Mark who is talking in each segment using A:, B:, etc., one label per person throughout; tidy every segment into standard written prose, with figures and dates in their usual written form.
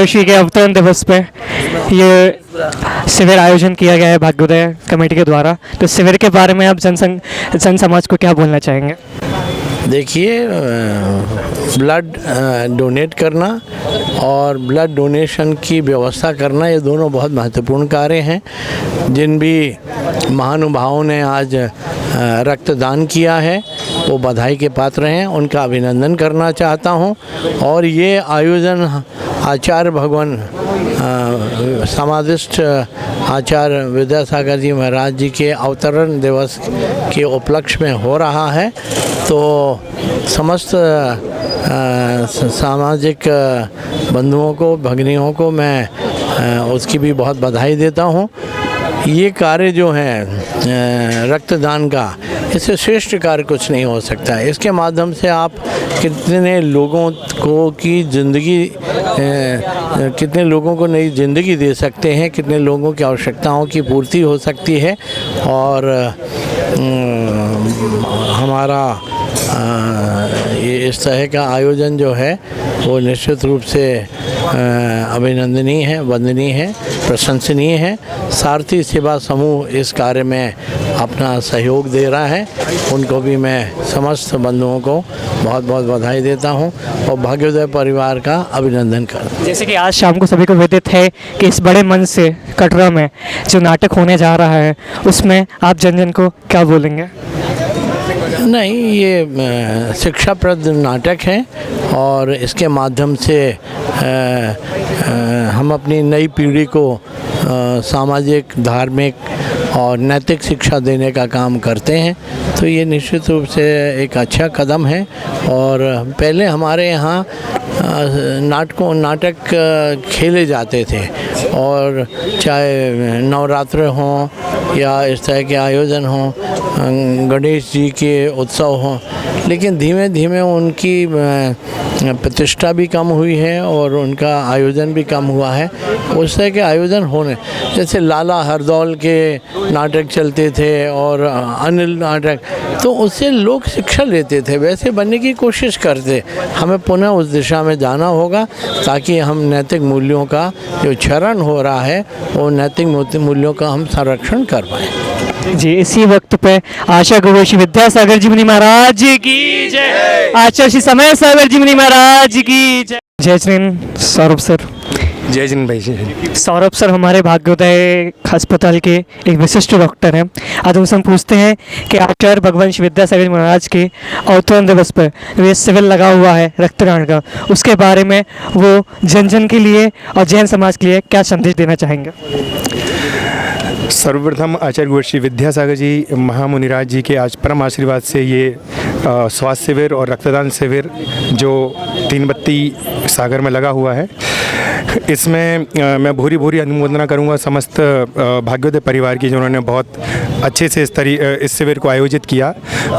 A: जोशी के अवतरण दिवस पे ये शिविर आयोजन किया गया है भाग्योदय कमेटी के द्वारा। तो शिविर के बारे में आप जन समाज को क्या बोलना चाहेंगे?
B: देखिए, ब्लड डोनेट करना और ब्लड डोनेशन की व्यवस्था करना, ये दोनों बहुत महत्वपूर्ण कार्य हैं। जिन भी महानुभावों ने आज रक्तदान किया है वो बधाई के पात्र हैं, उनका अभिनंदन करना चाहता हूं। और ये आयोजन आचार्य भगवान समाधिष्ठ आचार्य विद्यासागर जी महाराज जी के अवतरण दिवस के उपलक्ष्य में हो रहा है। तो समस्त सामाजिक बंधुओं को, भगिनियों को मैं उसकी भी बहुत बधाई देता हूँ। ये कार्य जो है रक्तदान का, इससे श्रेष्ठ कार्य कुछ नहीं हो सकता है। इसके माध्यम से आप कितने लोगों को की ज़िंदगी, कितने लोगों को नई ज़िंदगी दे सकते हैं, कितने लोगों की आवश्यकताओं की पूर्ति हो सकती है। और हमारा ये इस तरह का आयोजन जो है वो निश्चित रूप से अभिनंदनीय है, वंदनीय है, प्रशंसनीय है। सारथी सेवा समूह इस कार्य में अपना सहयोग दे रहा है, उनको भी मैं समस्त बंधुओं को बहुत बहुत बधाई देता हूं और भाग्योदय परिवार का अभिनंदन करता हूं।
A: जैसे कि आज शाम को सभी को विदित है कि इस बड़े मंच से कटरा में जो नाटक होने जा रहा है उसमें आप जन को क्या बोलेंगे?
B: नहीं, ये शिक्षाप्रद नाटक है और इसके माध्यम से हम अपनी नई पीढ़ी को सामाजिक, धार्मिक और नैतिक शिक्षा देने का काम करते हैं। तो ये निश्चित रूप से एक अच्छा कदम है। और पहले हमारे यहाँ नाटक खेले जाते थे, और चाहे नवरात्र हों या इस तरह के आयोजन हों, गणेश जी के उत्सव हों, लेकिन धीमे धीमे उनकी प्रतिष्ठा भी कम हुई है और उनका आयोजन भी कम हुआ है। उस तरह के आयोजन होने, जैसे लाला हरदौल के नाटक चलते थे और अनिल नाटक, तो उससे लोग शिक्षा लेते थे, वैसे बनने की कोशिश करते। हमें पुनः उस दिशा में जाना होगा ताकि हम नैतिक मूल्यों का जो क्षरण हो रहा है वो नैतिक मूल्यों का हम संरक्षण कर पाएँ।
A: जी, इसी वक्त पे आचार्य गुरु श्री विद्यासागर जी मुनि महाराज की जय, आचार्य श्री समय सागर जी मुनि महाराज की जय। जय श्री सौरभ सर।
C: जय जिन भाई जी।
A: सौरभ सर हमारे भाग्योदय अस्पताल के एक विशिष्ट डॉक्टर हैं। आज उनसे हम पूछते हैं कि आचार्य भगवान श्री विद्यासागर महाराज के अवतरण दिवस पर वे शिविर लगा हुआ है रक्तदान का, उसके बारे में वो जन के लिए और जैन समाज के लिए क्या संदेश देना चाहेंगे?
C: सर्वप्रथम आचार्य गुरु श्री विद्यासागर जी महामुनिराज जी के आज परम आशीर्वाद से ये स्वास्थ्य शिविर और रक्तदान शिविर जो तीनबत्ती सागर में लगा हुआ है, इसमें मैं भूरी भूरी अनुमोदना करूंगा समस्त भाग्योदय परिवार की, जिन्होंने बहुत अच्छे से इस शिविर को आयोजित किया।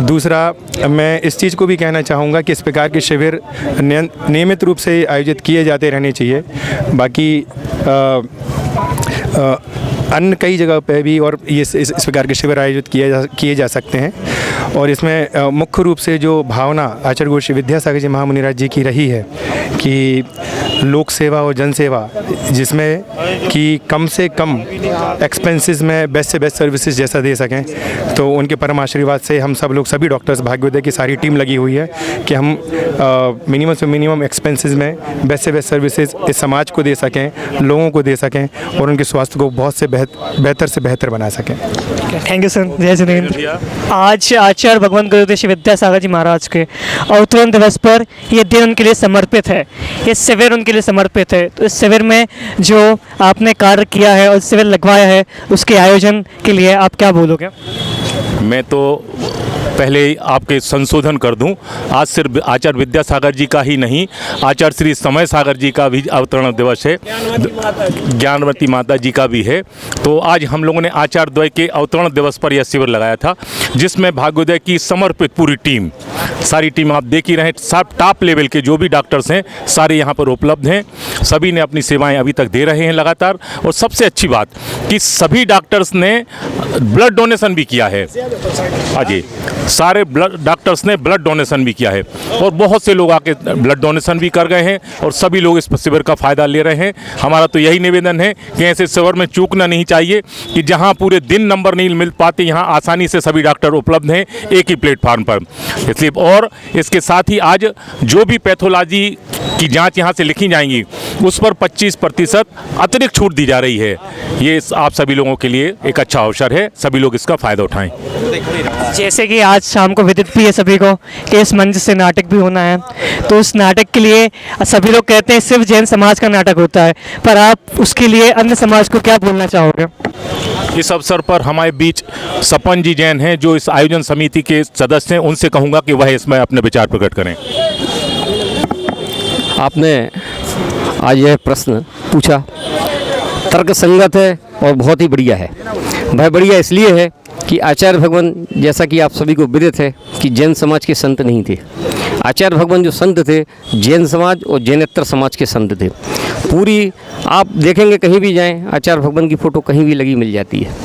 C: दूसरा, मैं इस चीज़ को भी कहना चाहूँगा कि इस प्रकार के शिविर नियमित रूप से आयोजित किए जाते रहने चाहिए। बाकी अन्य कई जगह पे भी और ये इस प्रकार के शिविर आयोजित किए जा सकते हैं। और इसमें मुख्य रूप से जो भावना आचार्य गुरु श्री विद्यासागर जी महामुनिराज जी की रही है कि लोक सेवा और जन सेवा, जिसमें कि कम से कम एक्सपेंसेस में बेस्ट से बेस्ट सर्विसेज जैसा दे सकें, तो उनके परम आशीर्वाद से हम सब लोग, सभी डॉक्टर्स, भाग्योदय की सारी टीम लगी हुई है कि हम मिनिमम से मिनिमम एक्सपेंसेस में बेस्ट से बेस्ट सर्विसेज इस समाज को दे सकें, लोगों को दे सकें और उनके स्वास्थ्य को बहुत से बेहतर से बेहतर बना सकें।
A: Thank you sir. जय जिनेंद्र। आज आचार्य भगवान गुरुदेव श्री विद्यासागर जी महाराज के अवतरण दिवस पर ये दिन उनके लिए समर्पित है, ये शिविर उनके लिए समर्पित है। तो इस शिविर में जो आपने कार्य किया है और शिविर लगवाया है, उसके आयोजन के लिए आप क्या बोलोगे?
D: मैं तो पहले आपके संशोधन कर दूं, आज सिर्फ आचार्य विद्यासागर जी का ही नहीं, आचार्य श्री समय सागर जी का भी अवतरण दिवस है, ज्ञानवती माता जी का भी है। तो आज हम लोगों ने आचार्य द्वय के अवतरण दिवस पर यह शिविर लगाया था, जिसमें भाग्योदय की समर्पित पूरी टीम, सारी टीम आप देख ही रहे हैं, सब टॉप लेवल के जो भी डॉक्टर्स हैं सारे यहाँ पर उपलब्ध हैं। सभी ने अपनी सेवाएं अभी तक दे रहे हैं लगातार। और सबसे अच्छी बात कि सभी डॉक्टर्स ने ब्लड डोनेशन भी किया है। हाँ जी, सारे डॉक्टर्स ने ब्लड डोनेशन भी किया है और बहुत से लोग आके ब्लड डोनेशन भी कर गए हैं और सभी लोग इस शिविर का फ़ायदा ले रहे हैं। हमारा तो यही निवेदन है कि ऐसे शिविर में चूकना नहीं चाहिए कि जहां पूरे दिन नंबर नहीं मिल पाते, यहां आसानी से सभी डॉक्टर उपलब्ध हैं एक ही प्लेटफार्म पर। इसलिए और इसके साथ ही आज जो भी पैथोलॉजी की जांच यहां से लिखी जाएंगी उस पर 25% अतिरिक्त छूट दी जा रही है। ये आप सभी लोगों के लिए एक अच्छा अवसर है, सभी लोग इसका फ़ायदा उठाएं।
A: जैसे कि आज शाम को विदित भी है सभी को कि इस मंच से नाटक भी होना है, तो उस नाटक के लिए सभी लोग कहते हैं सिर्फ जैन समाज का नाटक होता है, पर आप उसके लिए अन्य समाज को क्या बोलना चाहोगे?
D: इस अवसर पर हमारे बीच सपन जी जैन हैं जो इस आयोजन समिति के सदस्य हैं, उनसे कहूँगा कि वह इसमें अपने विचार प्रकट करें।
E: आपने आज यह प्रश्न पूछा, तर्क संगत है और बहुत ही बढ़िया है। वह बढ़िया इसलिए है कि आचार्य भगवान, जैसा कि आप सभी को विदित है कि जैन समाज के संत नहीं थे। आचार्य भगवान जो संत थे जैन समाज और जैनेतर समाज के संत थे। पूरी आप देखेंगे कहीं भी जाएं आचार्य भगवान की फ़ोटो कहीं भी लगी मिल जाती है।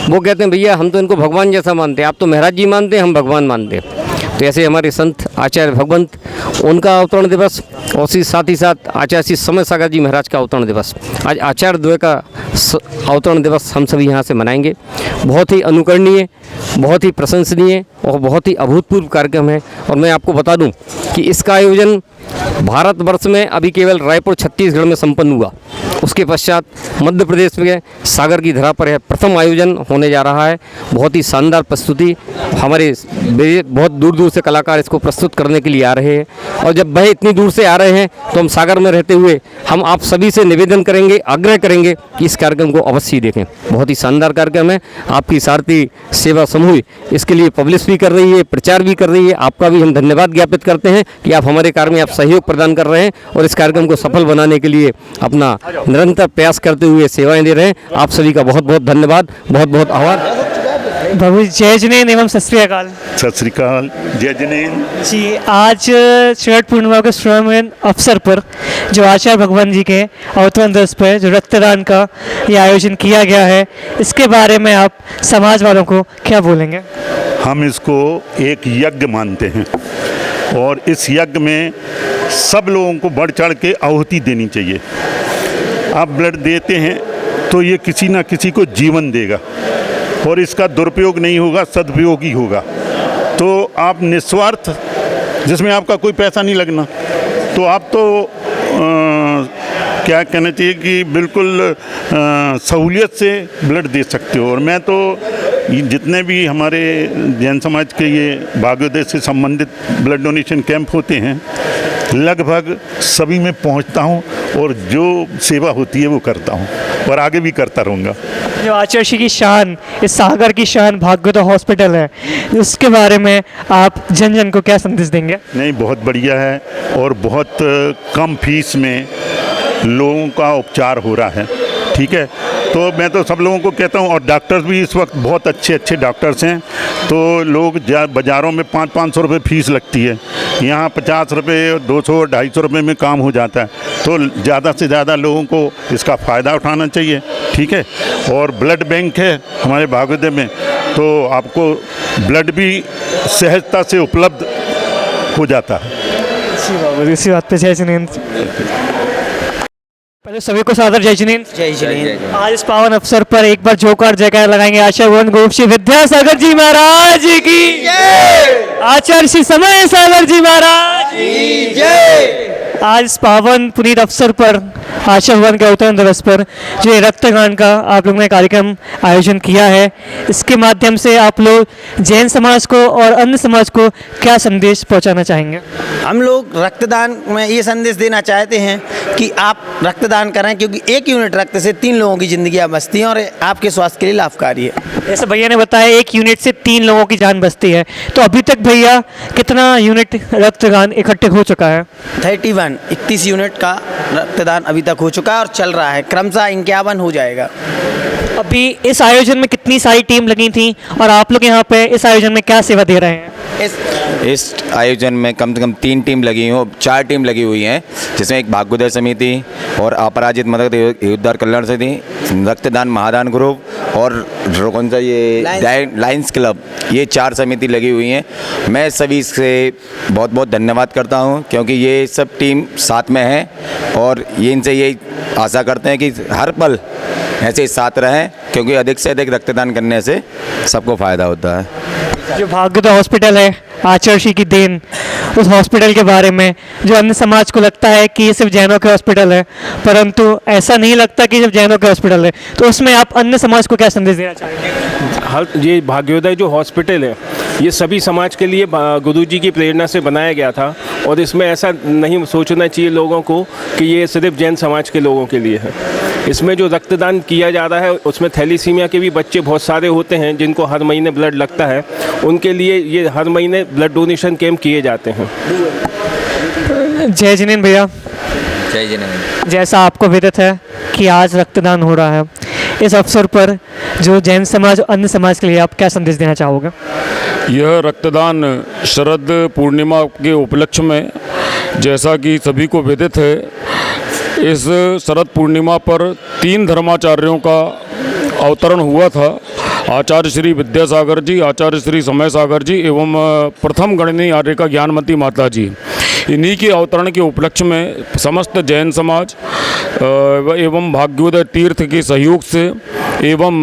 E: वो कहते हैं भैया हम तो इनको भगवान जैसा मानते हैं, आप तो महाराज जी मानते हैं, हम भगवान मानते हैं। तो ऐसे हमारे संत आचार्य भगवंत, उनका अवतरण दिवस और साथ ही साथ आचार्य श्री समय सागर जी महाराज का अवतरण दिवस, आज आचार्य द्वय का अवतरण दिवस हम सभी यहाँ से मनाएंगे। बहुत ही अनुकरणीय, बहुत ही प्रशंसनीय और बहुत ही अभूतपूर्व कार्यक्रम है। और मैं आपको बता दूं कि इसका आयोजन भारतवर्ष में अभी केवल रायपुर छत्तीसगढ़ में संपन्न हुआ, उसके पश्चात मध्य प्रदेश में सागर की धरा पर यह प्रथम आयोजन होने जा रहा है। बहुत ही शानदार प्रस्तुति, हमारे बहुत दूर दूर से कलाकार इसको प्रस्तुत करने के लिए आ रहे हैं। और जब वह इतनी दूर से आ रहे हैं तो हम सागर में रहते हुए हम आप सभी से निवेदन करेंगे, आग्रह करेंगे कि इस कार्यक्रम को अवश्य देखें। बहुत ही शानदार कार्यक्रम है। आपकी सारथी सेवा समूह इसके लिए पब्लिश भी कर रही है, प्रचार भी कर रही है। आपका भी हम धन्यवाद ज्ञापित करते हैं कि आप हमारे कार्य में आप सहयोग प्रदान कर रहे हैं और इस कार्यक्रम को सफल बनाने के लिए अपना निरंतर प्रयास करते हुए सेवाएं दे रहे हैं। आप सभी का बहुत बहुत धन्यवाद, बहुत बहुत आभार।
A: बाबू जय जिनेन्द्र एवं सत श्री अकाल।
F: सत श्री अकाल, जय जिनेन्द्र
A: जी, आज शरद पूर्णिमा के स्वर्ण अवसर पर जो आचार्य भगवान जी के अवतरण दिवस पर जो रक्तदान का ये आयोजन किया गया है, इसके बारे में आप समाज वालों को क्या बोलेंगे?
F: हम इसको एक यज्ञ मानते हैं और इस यज्ञ में सब लोगों को बढ़ चढ़ के आहुति देनी चाहिए। आप ब्लड देते हैं तो ये किसी ना किसी को जीवन देगा और इसका दुरुपयोग नहीं होगा, सदुपयोग ही होगा। तो आप निस्वार्थ, जिसमें आपका कोई पैसा नहीं लगना, तो आप तो क्या कहना चाहिए कि बिल्कुल सहूलियत से ब्लड दे सकते हो। और मैं तो जितने भी हमारे जैन समाज के ये भाग्योदय से संबंधित ब्लड डोनेशन कैंप होते हैं लगभग सभी में पहुंचता हूं और जो सेवा होती है वो करता हूं और आगे भी करता रहूँगा।
A: जो आचार्य श्री की शान, इस सागर की शान भाग्योदय हॉस्पिटल है, उसके बारे में आप जन जन को क्या संदेश देंगे?
F: नहीं, बहुत बढ़िया है और बहुत कम फीस में लोगों का उपचार हो रहा है। ठीक है, तो मैं तो सब लोगों को कहता हूँ, और डॉक्टर्स भी इस वक्त बहुत अच्छे अच्छे डॉक्टर्स हैं। तो लोग बाज़ारों में 500-500 रुपये फीस लगती है, यहाँ 50 रुपये, 200-250 रुपये में काम हो जाता है। तो ज़्यादा से ज़्यादा लोगों को इसका फ़ायदा उठाना चाहिए। ठीक है, और ब्लड बैंक है हमारे भाग्योदय में, तो आपको ब्लड भी सहजता से उपलब्ध हो जाता है।
A: इसी बात पे जय जिनेन्द्र। पहले सभी को सादर जय जिनेन्द्र।
G: जय जिनेन्द्र।
A: आज इस पावन अवसर पर एक बार जोरदार जयकार लगाएंगे आचार्य भगवान गोविंद श्री विद्यासागर जी महाराज की जय, आचार्य श्री समय सागर जी महाराज की जय। आज इस पावन पुनीत अवसर पर आचार्य भगवान के अवतरण दिवस पर जो ये रक्तदान का आप लोगों ने कार्यक्रम आयोजन किया है, इसके माध्यम से आप लोग जैन समाज को और अन्य समाज को क्या संदेश पहुंचाना चाहेंगे?
G: हम लोग रक्तदान में ये संदेश देना चाहते हैं कि आप रक्तदान करें, क्योंकि 1 यूनिट रक्त से 3 लोगों की ज़िंदगियाँ बचती हैं और आपके स्वास्थ्य के लिए लाभकारी है।
A: जैसे भैया ने बताया 1 यूनिट से 3 लोगों की जान बचती है, तो अभी तक भैया कितना यूनिट रक्तदान इकट्ठे हो चुका है?
G: 31 यूनिट का रक्तदान अभी तक हो चुका है और चल रहा है, क्रमशः 51 हो जाएगा।
A: अभी इस आयोजन में इतनी सारी टीम लगी थी और आप लोग यहाँ पे इस आयोजन में क्या सेवा दे रहे हैं?
H: इस आयोजन में कम से कम 3 टीम लगी हुई 4 टीम लगी हुई हैं, जिसमें एक भाग्योदय समिति और अपराजित मदद उद्धार कल्याण समिति, रक्तदान महादान ग्रुप और कौन सा ये लायंस क्लब, ये 4 समिति लगी हुई हैं। मैं सभी से बहुत बहुत धन्यवाद करता हूं, क्योंकि ये सब टीम साथ में है और ये इनसे यही आशा करते हैं कि हर पल ऐसे ही साथ रहें, क्योंकि अधिक से अधिक रक्तदान करने से सबको फ़ायदा होता है।
A: जो भाग्योदय हॉस्पिटल है, आचार्य की देन, उस हॉस्पिटल के बारे में जो अन्य समाज को लगता है कि ये सिर्फ जैनों के हॉस्पिटल है, परंतु ऐसा नहीं लगता कि सिर्फ जैनों के हॉस्पिटल है, तो उसमें आप अन्य समाज को क्या संदेश देना चाहेंगे?
I: ये भाग्योदय जो हॉस्पिटल है, ये सभी समाज के लिए गुरु जी की प्रेरणा से बनाया गया था और इसमें ऐसा नहीं सोचना चाहिए लोगों को कि ये सिर्फ जैन समाज के लोगों के लिए है। इसमें जो रक्तदान किया जा रहा है उसमें थैलीसीमिया के भी बच्चे बहुत सारे होते हैं जिनको हर महीने ब्लड लगता है, उनके लिए ये हर महीने ब्लड डोनेशन कैंप किए जाते हैं।
A: जय जिनेंद्र भैया,
H: जय जिनेंद्र।
A: जैसा आपको विदित है कि आज रक्तदान हो रहा है, इस अवसर पर जो जैन समाज और अन्य समाज के लिए आप क्या संदेश देना चाहोगे?
J: यह रक्तदान शरद पूर्णिमा के उपलक्ष्य में, जैसा कि सभी को विदित है, इस शरद पूर्णिमा पर 3 धर्माचार्यों का अवतरण हुआ था। आचार्य श्री विद्यासागर जी, आचार्य श्री समय सागर जी एवं प्रथम गणनी आर्यिका ज्ञानमती माता जी। इन्हीं के अवतरण के उपलक्ष्य में समस्त जैन समाज एवं भाग्योदय तीर्थ के सहयोग से एवं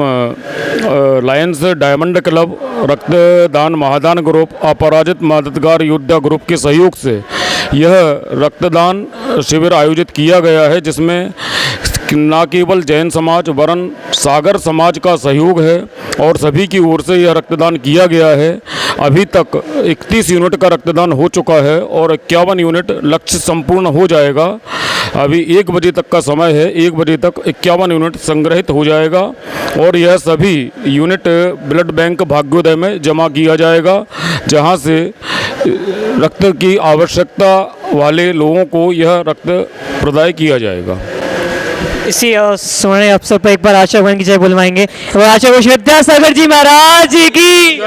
J: लायंस डायमंड क्लब, रक्तदान महादान ग्रुप, अपराजित मददगार योद्धा ग्रुप के सहयोग से यह रक्तदान शिविर आयोजित किया गया है, जिसमें न केवल जैन समाज वरन सागर समाज का सहयोग है और सभी की ओर से यह रक्तदान किया गया है। अभी तक 31 यूनिट का रक्तदान हो चुका है और 51 यूनिट लक्ष्य संपूर्ण हो जाएगा। अभी 1 बजे तक का समय है, 1 बजे तक 51 यूनिट संग्रहित हो जाएगा और यह सभी यूनिट ब्लड बैंक भाग्योदय में जमा किया जाएगा, जहां से रक्त की आवश्यकता वाले लोगों को यह रक्त प्रदाय किया जाएगा।
A: इसी स्वर्ण अवसर पर एक बार आचार्य भगवान की जय बुलवाएंगे और आचार्य श्री विद्यासागर जी महाराज की,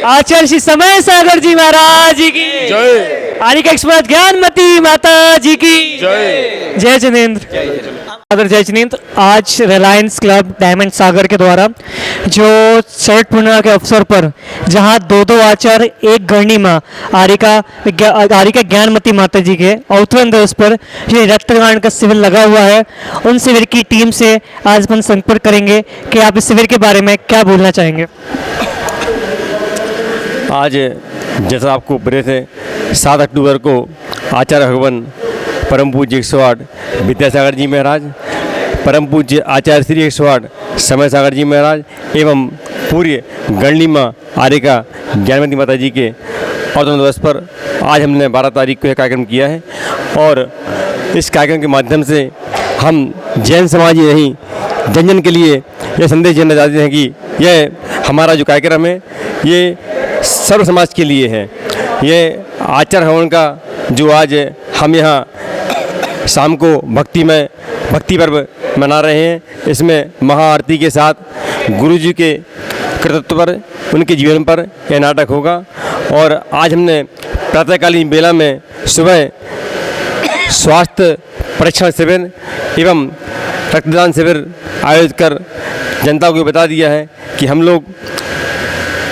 A: आचार्य श्री समय सागर जी महाराज की जय, आर्यिका एक्सप्रेस ज्ञानमती माता जी की जय। जय जिनेंद्र। अगर जय जिनेंद्र, आज रिलायंस क्लब डायमंड सागर के द्वारा जो शरद पूर्णिमा के अवसर पर जहां 2 आचार्य, एक गणनी माँ आर्यिका ज्ञानमती माता जी के अवतरण दिवस पर ये रक्तदान का शिविर लगा हुआ है, उन शिविर की टीम से आज अपन संपर्क करेंगे कि आप इस शिविर के बारे में क्या बोलना चाहेंगे।
K: आज जैसा आपको प्रेरित है 7 अक्टूबर को आचार्य भगवान परम पूज्य 108 विद्यासागर जी महाराज, परम पूज्य आचार्य श्री 108 समय सागर जी महाराज एवं पूर्य गणनी माँ आर्यिका ज्ञानमती माता जी के अवतरण दिवस पर आज हमने 12 तारीख को यह कार्यक्रम किया है और इस कार्यक्रम के माध्यम से हम जैन समाज ही नहीं, जन जन के लिए यह संदेश देना चाहते हैं कि यह हमारा जो कार्यक्रम है ये सर्व समाज के लिए है। ये आचार्य हवन का जो आज हम यहाँ शाम को भक्ति पर्व मना रहे हैं, इसमें महाआरती के साथ गुरु जी के कृतित्व पर, उनके जीवन पर यह नाटक होगा। और आज हमने प्रातःकालीन बेला में सुबह स्वास्थ्य परीक्षण शिविर एवं रक्तदान शिविर आयोजित कर जनता को बता दिया है कि हम लोग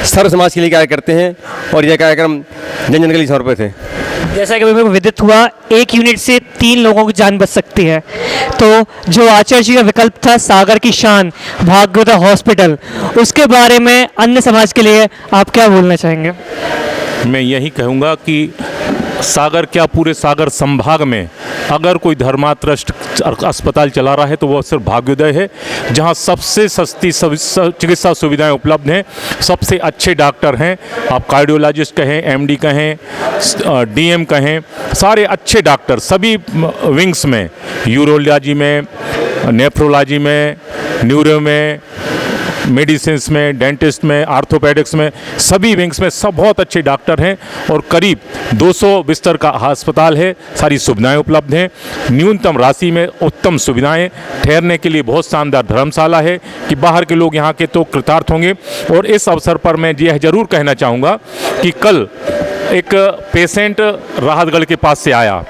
K: सर्व समाज के लिए कार्य करते हैं और यह कार्यक्रम जन जन के लिए समर्पित है।
A: जैसा कि मेरे को विदित हुआ, 1 यूनिट से 3 लोगों की जान बच सकती है, तो जो आचार्य जी का विकल्प था सागर की शान भाग्योदय हॉस्पिटल, उसके बारे में अन्य समाज के लिए आप क्या बोलना चाहेंगे?
D: मैं यही कहूँगा कि सागर क्या पूरे सागर संभाग में अगर कोई धर्मात्रस्त अस्पताल चला रहा है तो वो सिर्फ भाग्योदय है, जहाँ सबसे सस्ती चिकित्सा सुविधाएं उपलब्ध हैं, सबसे अच्छे डॉक्टर हैं। आप कार्डियोलॉजिस्ट कहें, एमडी कहें, डीएम कहें, सारे अच्छे डॉक्टर सभी विंग्स में, यूरोलॉजी में, नेफ्रोलॉजी में, न्यूरो में, मेडिसिन्स में, डेंटिस्ट में, आर्थोपेडिक्स में, सभी विंग्स में सब बहुत अच्छे डॉक्टर हैं और करीब 200 बिस्तर का अस्पताल है। सारी सुविधाएं उपलब्ध हैं, न्यूनतम राशि में उत्तम सुविधाएं, ठहरने के लिए बहुत शानदार धर्मशाला है कि बाहर के लोग यहाँ के तो कृतार्थ होंगे। और इस अवसर पर मैं यह जरूर कहना चाहूँगा कि कल एक पेशेंट राहतगढ़ के पास से आया,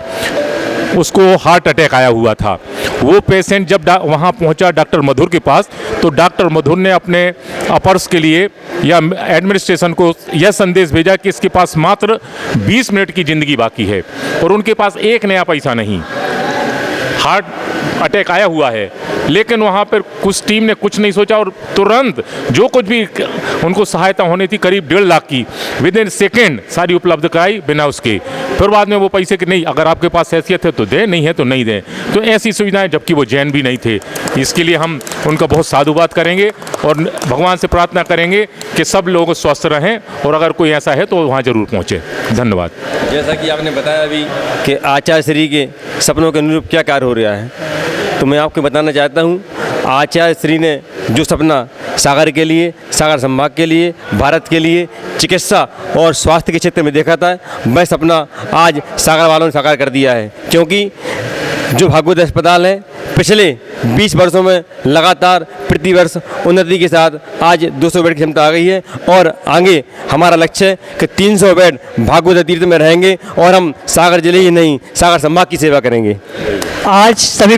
D: उसको हार्ट अटैक आया हुआ था। वो पेशेंट जब वहाँ पहुँचा डॉक्टर मधुर के पास, तो डॉक्टर मधुर ने अपने अपर्स के लिए या एडमिनिस्ट्रेशन को यह संदेश भेजा कि इसके पास मात्र 20 मिनट की ज़िंदगी बाकी है और उनके पास एक नया पैसा नहीं, हार्ट अटैक आया हुआ है। लेकिन वहाँ पर कुछ टीम ने कुछ नहीं सोचा और तुरंत जो कुछ भी उनको सहायता होनी थी करीब 1.5 लाख की विद इन सेकेंड सारी उपलब्ध कराई बिना उसके। फिर बाद में वो पैसे कि नहीं, अगर आपके पास हैसियत है तो दें, नहीं है तो नहीं दें। तो ऐसी सुविधाएं, जबकि वो जैन भी नहीं थे। इसके लिए हम उनका बहुत साधुवाद करेंगे और भगवान से प्रार्थना करेंगे कि सब लोग स्वस्थ रहें और अगर कोई ऐसा है तो वहाँ ज़रूर पहुँचे। धन्यवाद।
K: जैसा कि आपने बताया अभी कि आचार्य श्री के सपनों के अनुरूप क्या कार्य हो रहा है, तो मैं आपको बताना चाहता हूँ आचार्य श्री ने जो सपना सागर के लिए, सागर संभाग के लिए, भारत के लिए चिकित्सा और स्वास्थ्य के क्षेत्र में देखा था, वह सपना आज सागर वालों ने साकार कर दिया है। क्योंकि जो भागवत अस्पताल है पिछले 20 वर्षों में लगातार प्रति वर्ष उन्नति के साथ आज 200 बेड की क्षमता आ गई है और आगे हमारा लक्ष्य है कि 300 बेड भागवत तीर्थ में रहेंगे और हम सागर जिले ही नहीं सागर संभाग की सेवा करेंगे।
A: आज सभी